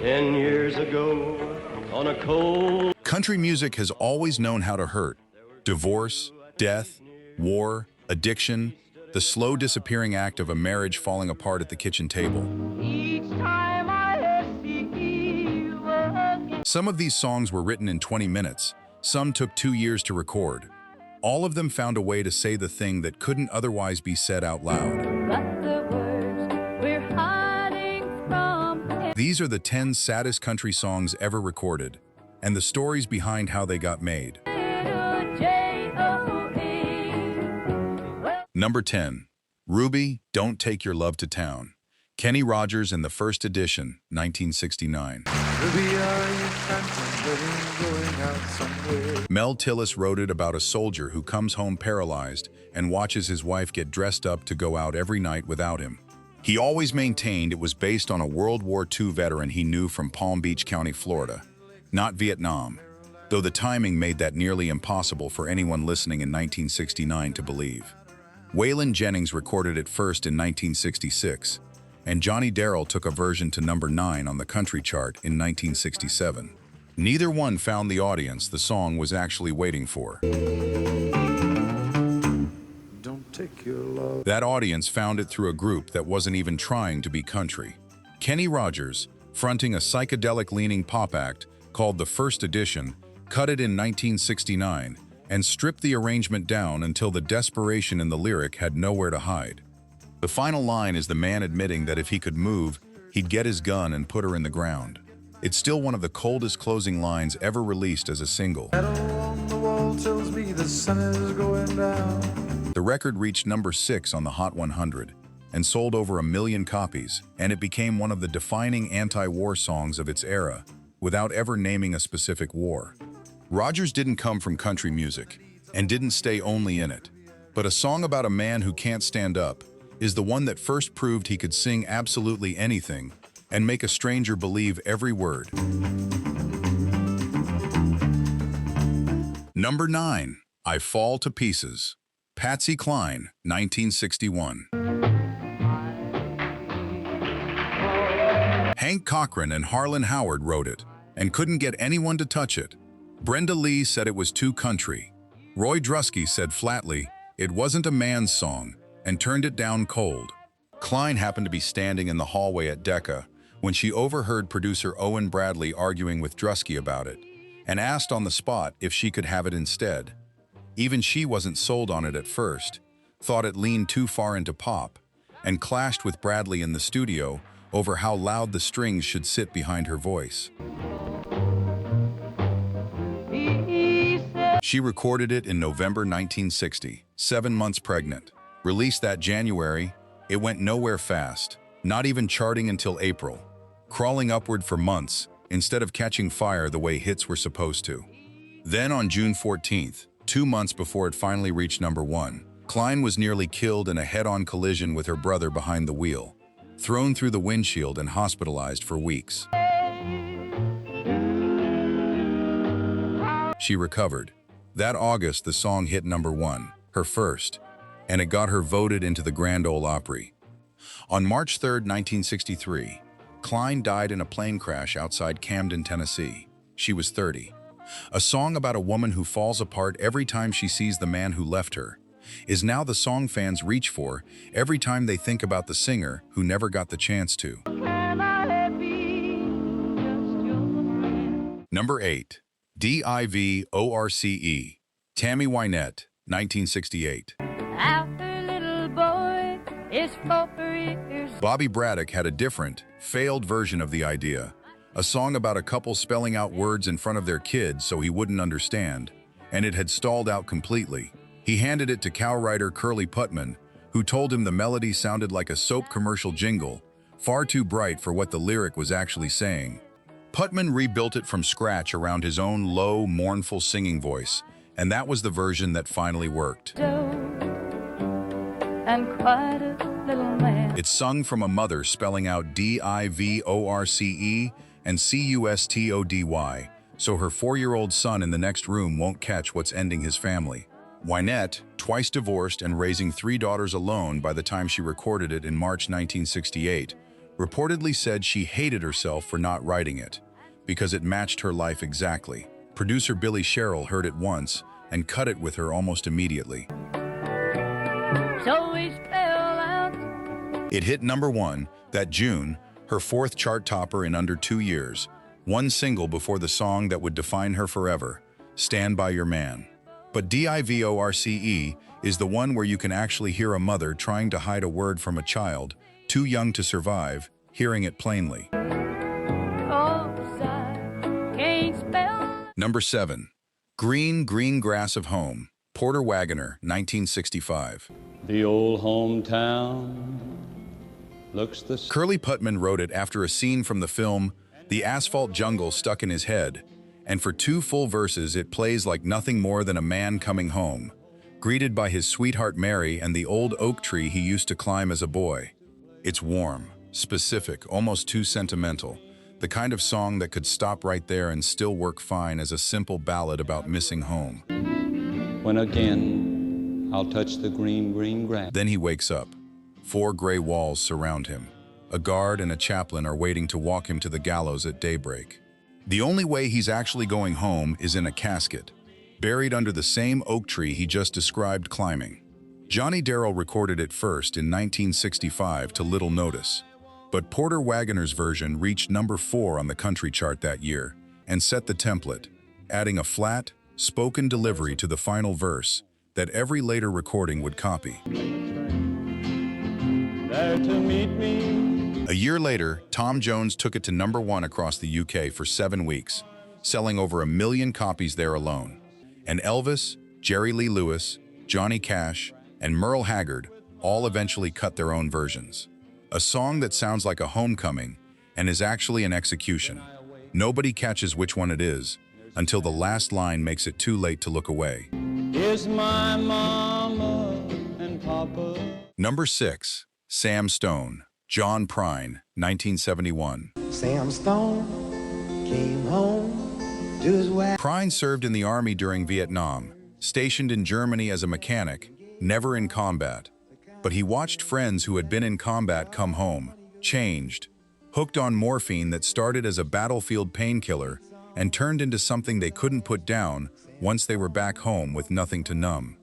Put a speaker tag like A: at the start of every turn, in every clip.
A: 10 years ago, on a cold...
B: Country music has always known how to hurt. Divorce, death, war, addiction, the slow disappearing act of a marriage falling apart at the kitchen table.
C: Each time I see you again.
B: Some of these songs were written in 20 minutes. Some took 2 years to record. All of them found a way to say the thing that couldn't otherwise be said out loud.
C: But the words we're hiding from.
B: These are the 10 saddest country songs ever recorded, and the stories behind how they got made. Number 10. Ruby, Don't Take Your Love to Town. Kenny Rogers in the first edition, 1969.
D: Ruby, are you contemplating going out somewhere?
B: Mel Tillis wrote it about a soldier who comes home paralyzed and watches his wife get dressed up to go out every night without him. He always maintained it was based on a World War II veteran he knew from Palm Beach County, Florida, not Vietnam, though the timing made that nearly impossible for anyone listening in 1969 to believe. Waylon Jennings recorded it first in 1966, and Johnny Darrell took a version to number 9 on the country chart in 1967. Neither one found the audience the song was actually waiting for.
D: Don't take your love.
B: That audience found it through a group that wasn't even trying to be country. Kenny Rogers, fronting a psychedelic-leaning pop act called The First Edition, cut it in 1969 and stripped the arrangement down until the desperation in the lyric had nowhere to hide. The final line is the man admitting that if he could move, he'd get his gun and put her in the ground. It's still one of the coldest closing lines ever released as a single.
D: Shadow on the wall tells me the sun is going down.
B: The record reached number 6 on the Hot 100 and sold over 1 million copies, and it became one of the defining anti-war songs of its era, without ever naming a specific war. Rogers didn't come from country music and didn't stay only in it, but a song about a man who can't stand up is the one that first proved he could sing absolutely anything and make a stranger believe every word. Number 9. I Fall to Pieces. Patsy Cline, 1961. Hank Cochran and Harlan Howard wrote it and couldn't get anyone to touch it. Brenda Lee said it was too country. Roy Drusky said flatly it wasn't a man's song and turned it down cold. Cline happened to be standing in the hallway at Decca when she overheard producer Owen Bradley arguing with Drusky about it and asked on the spot if she could have it instead. Even she wasn't sold on it at first, thought it leaned too far into pop, and clashed with Bradley in the studio over how loud the strings should sit behind her voice. She recorded it in November 1960, 7 months pregnant. Released that January, it went nowhere fast, not even charting until April, crawling upward for months instead of catching fire the way hits were supposed to. Then on June 14th, 2 months before it finally reached number 1, Cline was nearly killed in a head-on collision with her brother behind the wheel, thrown through the windshield and hospitalized for weeks. She recovered. That August, the song hit number 1, her first, and it got her voted into the Grand Ole Opry. On March 3, 1963, Cline died in a plane crash outside Camden, Tennessee. She was 30. A song about a woman who falls apart every time she sees the man who left her is now the song fans reach for every time they think about the singer who never got the chance to. Number 8. D-I-V-O-R-C-E. Tammy Wynette, 1968.
C: After little boy is 4 years.
B: Bobby Braddock had a different, failed version of the idea. A song about a couple spelling out words in front of their kids so he wouldn't understand, and it had stalled out completely. He handed it to cow-writer Curly Putman, who told him the melody sounded like a soap commercial jingle, far too bright for what the lyric was actually saying. Putman rebuilt it from scratch around his own low, mournful singing voice, and that was the version that finally worked.
C: And quite a little man.
B: It's sung from a mother spelling out D-I-V-O-R-C-E and C-U-S-T-O-D-Y, so her 4-year-old son in the next room won't catch what's ending his family. Wynette, twice divorced and raising 3 daughters alone by the time she recorded it in March 1968, reportedly said she hated herself for not writing it, because it matched her life exactly. Producer Billy Sherrill heard it once and cut it with her almost immediately.
C: So we spell out.
B: It hit #1 that June, her 4th chart topper in under 2 years, one single before the song that would define her forever, Stand By Your Man. But Divorce is the one where you can actually hear a mother trying to hide a word from a child, too young to survive, hearing it plainly.
C: Oh, I can't spell.
B: Number 7. Green, Green Grass of Home, Porter Wagoner, 1965.
A: The old hometown looks the same.
B: Curly Putman wrote it after a scene from the film The Asphalt Jungle stuck in his head, and for 2 full verses it plays like nothing more than a man coming home, greeted by his sweetheart Mary and the old oak tree he used to climb as a boy. It's warm, specific, almost too sentimental, the kind of song that could stop right there and still work fine as a simple ballad about missing home.
A: When again I'll touch the green, green grass.
B: Then he wakes up. 4 gray walls surround him. A guard and a chaplain are waiting to walk him to the gallows at daybreak. The only way he's actually going home is in a casket, buried under the same oak tree he just described climbing. Johnny Darrell recorded it first in 1965 to little notice, but Porter Wagoner's version reached #4 on the country chart that year and set the template, adding a flat, spoken delivery to the final verse that every later recording would copy.
A: There to meet me.
B: A year later, Tom Jones took it to #1 across the UK for 7 weeks, selling over 1 million copies there alone. And Elvis, Jerry Lee Lewis, Johnny Cash, and Merle Haggard all eventually cut their own versions. A song that sounds like a homecoming and is actually an execution. Nobody catches which one it is until the last line makes it too late to look away.
A: Is my mama and papa.
B: Number 6. Sam Stone, John Prine, 1971.
E: Sam Stone came home to his wife.
B: Prine served in the Army during Vietnam, stationed in Germany as a mechanic, never in combat. But he watched friends who had been in combat come home, changed, hooked on morphine that started as a battlefield painkiller and turned into something they couldn't put down once they were back home with nothing to numb.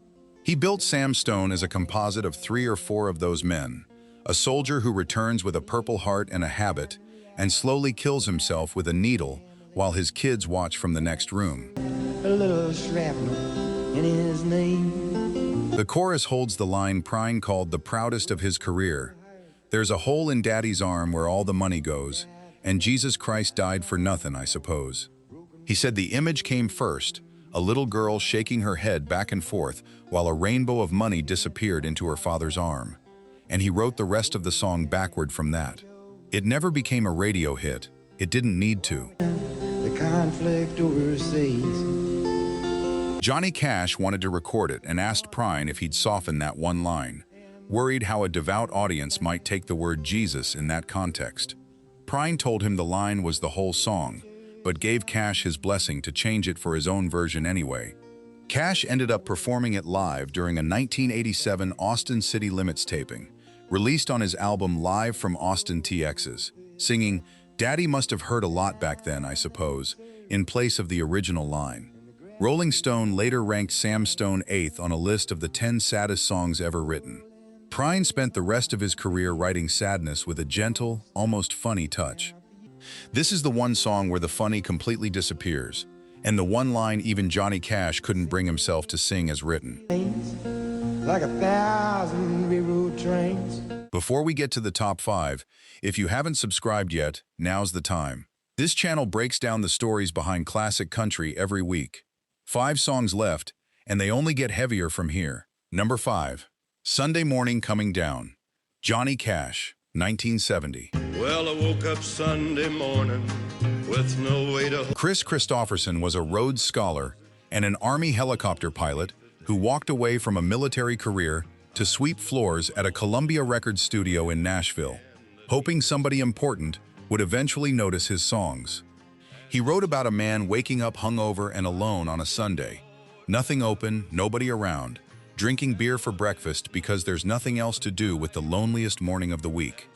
B: He built Sam Stone as a composite of 3 or 4 of those men, a soldier who returns with a purple heart and a habit, and slowly kills himself with a needle while his kids watch from the next room.
E: A little shrapnel in his knee.
B: The chorus holds the line Prine called the proudest of his career. There's a hole in Daddy's arm where all the money goes, and Jesus Christ died for nothing, I suppose. He said the image came first, a little girl shaking her head back and forth while a rainbow of money disappeared into her father's arm. And he wrote the rest of the song backward from that. It never became a radio hit. It didn't need to.
E: The conflict overseas.
B: Johnny Cash wanted to record it and asked Prine if he'd soften that one line, worried how a devout audience might take the word Jesus in that context. Prine told him the line was the whole song, but gave Cash his blessing to change it for his own version anyway. Cash ended up performing it live during a 1987 Austin City Limits taping, released on his album Live from Austin TX's, singing, "Daddy must have heard a lot back then, I suppose," in place of the original line. Rolling Stone later ranked Sam Stone 8th on a list of the 10 saddest songs ever written. Prine spent the rest of his career writing sadness with a gentle, almost funny touch. This is the one song where the funny completely disappears, and the one line even Johnny Cash couldn't bring himself to sing as written.
E: Like 1,000 railroad trains.
B: Before we get to the top 5, if you haven't subscribed yet, now's the time. This channel breaks down the stories behind classic country every week. 5 songs left, and they only get heavier from here. Number 5. Sunday Morning Coming Down, Johnny Cash, 1970.
F: Well, I woke up Sunday morning with no way to...
B: Kris Kristofferson was a Rhodes Scholar and an Army helicopter pilot who walked away from a military career to sweep floors at a Columbia Records studio in Nashville, hoping somebody important would eventually notice his songs. He wrote about a man waking up hungover and alone on a Sunday, nothing open, nobody around, drinking beer for breakfast because there's nothing else to do with the loneliest morning of the week.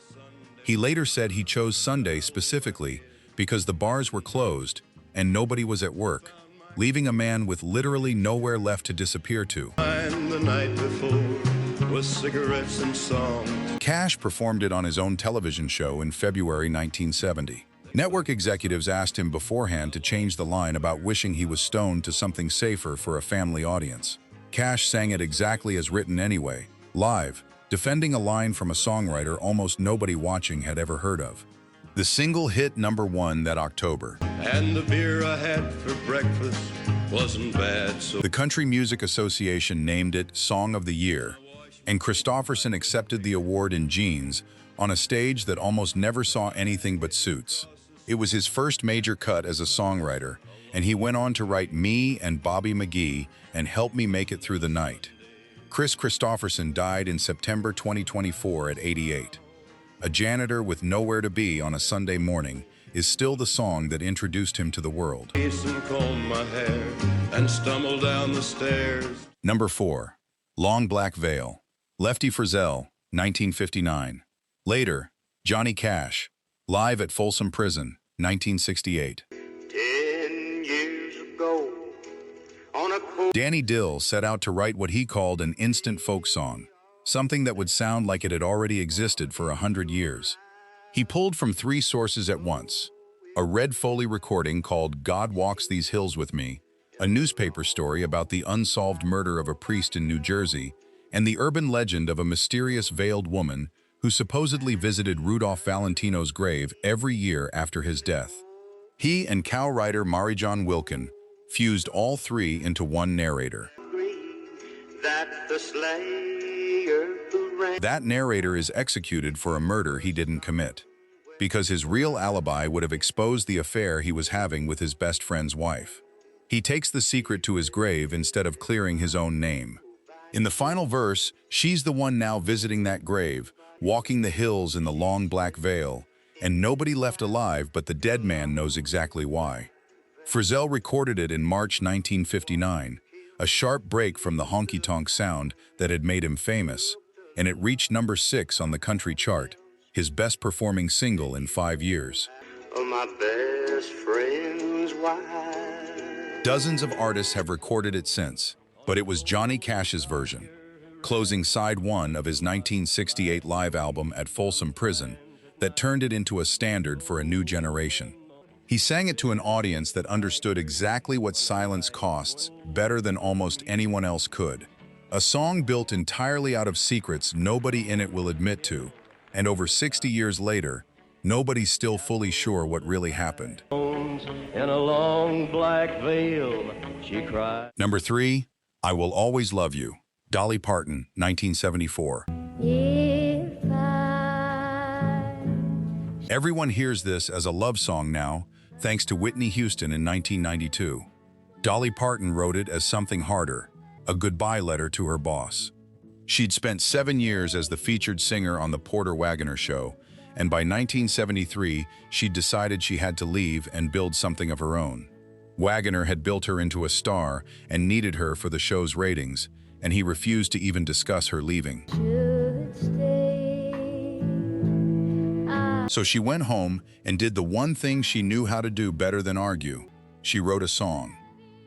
B: He later said he chose Sunday specifically because the bars were closed and nobody was at work, leaving a man with literally nowhere left to disappear to.
F: And the night before, with cigarettes and songs.
B: Cash performed it on his own television show in February 1970. Network executives asked him beforehand to change the line about wishing he was stoned to something safer for a family audience. Cash sang it exactly as written anyway, live, defending a line from a songwriter almost nobody watching had ever heard of. The single hit #1 that October.
F: And the beer I had for breakfast wasn't bad, so
B: The Country Music Association named it Song of the Year, and Kristofferson accepted the award in jeans on a stage that almost never saw anything but suits. It was his first major cut as a songwriter, and he went on to write Me and Bobby McGee and Help Me Make It Through the Night. Kristofferson died in September 2024 at 88. A janitor with nowhere to be on a Sunday morning is still the song that introduced him to the world.
F: Jason combed my hair and stumbled down the stairs.
B: Number 4. Long Black Veil. Lefty Frizzell, 1959. Later, Johnny Cash, live at Folsom Prison, 1968.
E: 10 years ago, on a cold
B: Danny Dill set out to write what he called an instant folk song, something that would sound like it had already existed for 100 years. He pulled from 3 sources at once: a Red Foley recording called God Walks These Hills With Me, a newspaper story about the unsolved murder of a priest in New Jersey, and the urban legend of a mysterious veiled woman who supposedly visited Rudolph Valentino's grave every year after his death. He and cow rider Marijohn Wilkin fused all 3 into one narrator.
E: that the slayer who ran
B: That narrator is executed for a murder he didn't commit, because his real alibi would have exposed the affair he was having with his best friend's wife. He takes the secret to his grave instead of clearing his own name. In the final verse, she's the one now visiting that grave, walking the hills in the long black veil, and nobody left alive but the dead man knows exactly why. Frizzell recorded it in March 1959, a sharp break from the honky-tonk sound that had made him famous, and it reached number 6 on the country chart, his best-performing single in 5 years.
E: of my best friend's wife.
B: Dozens of artists have recorded it since, but it was Johnny Cash's version, closing side 1 of his 1968 live album at Folsom Prison, that turned it into a standard for a new generation. He sang it to an audience that understood exactly what silence costs better than almost anyone else could. A song built entirely out of secrets nobody in it will admit to, and over 60 years later, nobody's still fully sure what really happened.
G: In a long black veil, she cried.
B: Number 3, I Will Always Love You. Dolly Parton, 1974.
C: If I
B: Everyone hears this as a love song now, thanks to Whitney Houston in 1992. Dolly Parton wrote it as something harder, a goodbye letter to her boss. She'd spent 7 years as the featured singer on the Porter Wagoner Show, and by 1973, she'd decided she had to leave and build something of her own. Wagoner had built her into a star and needed her for the show's ratings, and he refused to even discuss her leaving.
C: should stay,
B: So she went home and did the one thing she knew how to do better than argue. She wrote a song.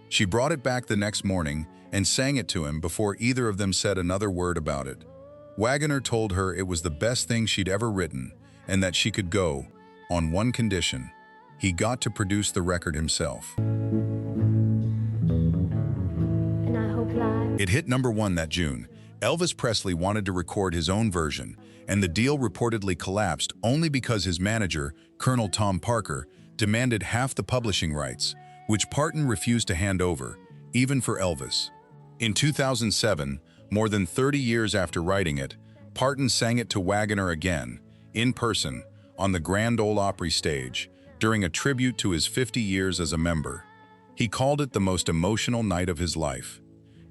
B: She brought it back the next morning and sang it to him before either of them said another word about it. Wagoner told her it was the best thing she'd ever written and that she could go, on one condition: he got to produce the record himself.
C: and I hope life
B: It hit number 1 that June. Elvis Presley wanted to record his own version, and the deal reportedly collapsed only because his manager, Colonel Tom Parker, demanded half the publishing rights, which Parton refused to hand over, even for Elvis. In 2007, more than 30 years after writing it, Parton sang it to Wagoner again, in person, on the Grand Ole Opry stage, during a tribute to his 50 years as a member. He called it the most emotional night of his life.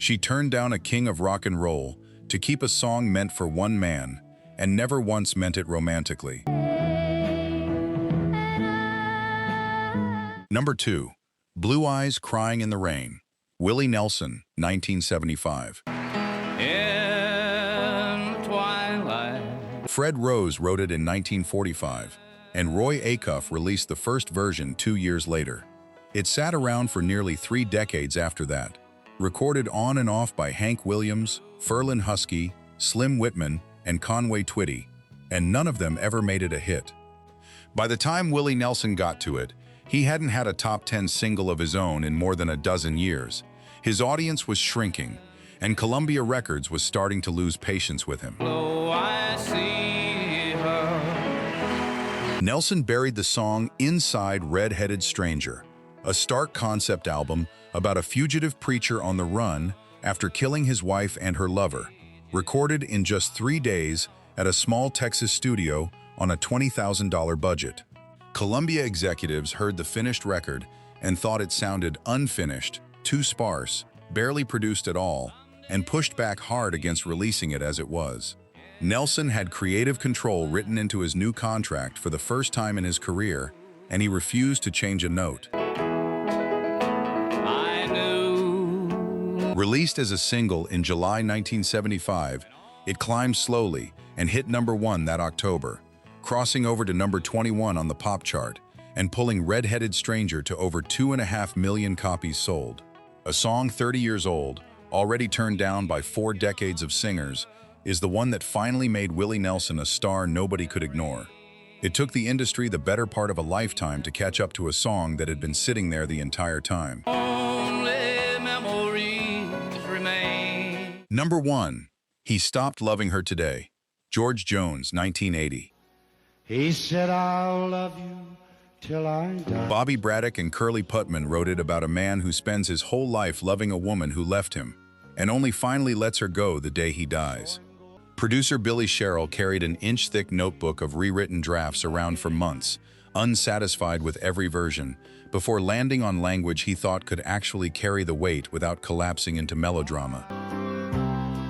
B: She turned down a king of rock and roll to keep a song meant for one man, and never once meant it romantically. Number 2, Blue Eyes Crying in the Rain. Willie Nelson, 1975.
H: In twilight,
B: Fred Rose wrote it in 1945, and Roy Acuff released the first version 2 years later. It sat around for nearly 3 decades after that, recorded on and off by Hank Williams, Ferlin Husky, Slim Whitman, and Conway Twitty, and none of them ever made it a hit. By the time Willie Nelson got to it, he hadn't had a top 10 single of his own in more than a dozen years. His audience was shrinking, and Columbia Records was starting to lose patience with him.
H: Oh, I see her.
B: Nelson buried the song Inside Red-Headed Stranger, a stark concept album about a fugitive preacher on the run after killing his wife and her lover, recorded in just 3 days at a small Texas studio on a $20,000 budget. Columbia executives heard the finished record and thought it sounded unfinished, too sparse, barely produced at all, and pushed back hard against releasing it as it was. Nelson had creative control written into his new contract for the first time in his career, and he refused to change a note.
H: I knew.
B: Released as a single in July 1975, it climbed slowly and hit #1 that October, crossing over to number 21 on the pop chart and pulling Red-Headed Stranger to over 2.5 million copies sold. A song 30 years old, already turned down by 4 decades of singers, is the one that finally made Willie Nelson a star nobody could ignore. It took the industry the better part of a lifetime to catch up to a song that had been sitting there the entire time.
H: Only memories remain.
B: Number 1. He Stopped Loving Her Today. George Jones, 1980.
E: He said, I'll love you till I die.
B: Bobby Braddock and Curly Putman wrote it about a man who spends his whole life loving a woman who left him, and only finally lets her go the day he dies. Producer Billy Sherrill carried an inch-thick notebook of rewritten drafts around for months, unsatisfied with every version, before landing on language he thought could actually carry the weight without collapsing into melodrama.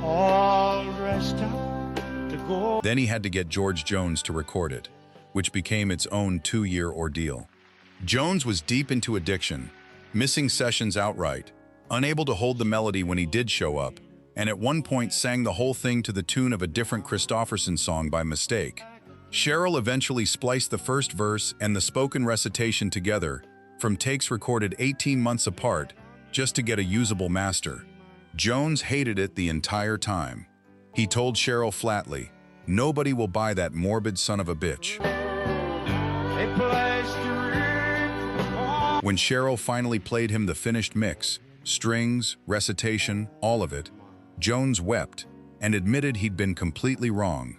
E: All dressed up to go.
B: Then he had to get George Jones to record it, which became its own 2-year ordeal. Jones was deep into addiction, missing sessions outright, unable to hold the melody when he did show up, and at one point sang the whole thing to the tune of a different Kristofferson song by mistake. Sherrill eventually spliced the first verse and the spoken recitation together from takes recorded 18 months apart just to get a usable master. Jones hated it the entire time. He told Sherrill flatly, "Nobody will buy that morbid son of a bitch." When Sherrill finally played him the finished mix, strings, recitation, all of it, Jones wept and admitted he'd been completely wrong.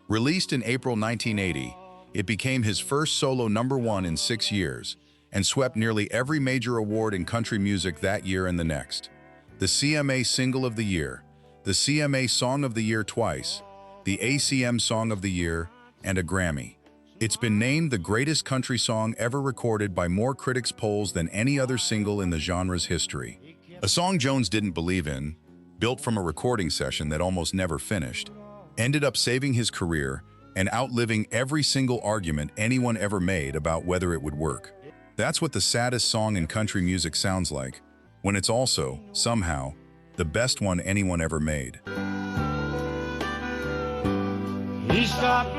B: Released in April 1980, it became his first solo #1 in 6 years and swept nearly every major award in country music that year and the next. The CMA Single of the Year, the CMA Song of the Year twice, the ACM Song of the Year, and a Grammy. It's been named the greatest country song ever recorded by more critics' polls than any other single in the genre's history. A song Jones didn't believe in, built from a recording session that almost never finished, ended up saving his career and outliving every single argument anyone ever made about whether it would work. That's what the saddest song in country music sounds like, when it's also, somehow, the best one anyone ever made.
E: He stopped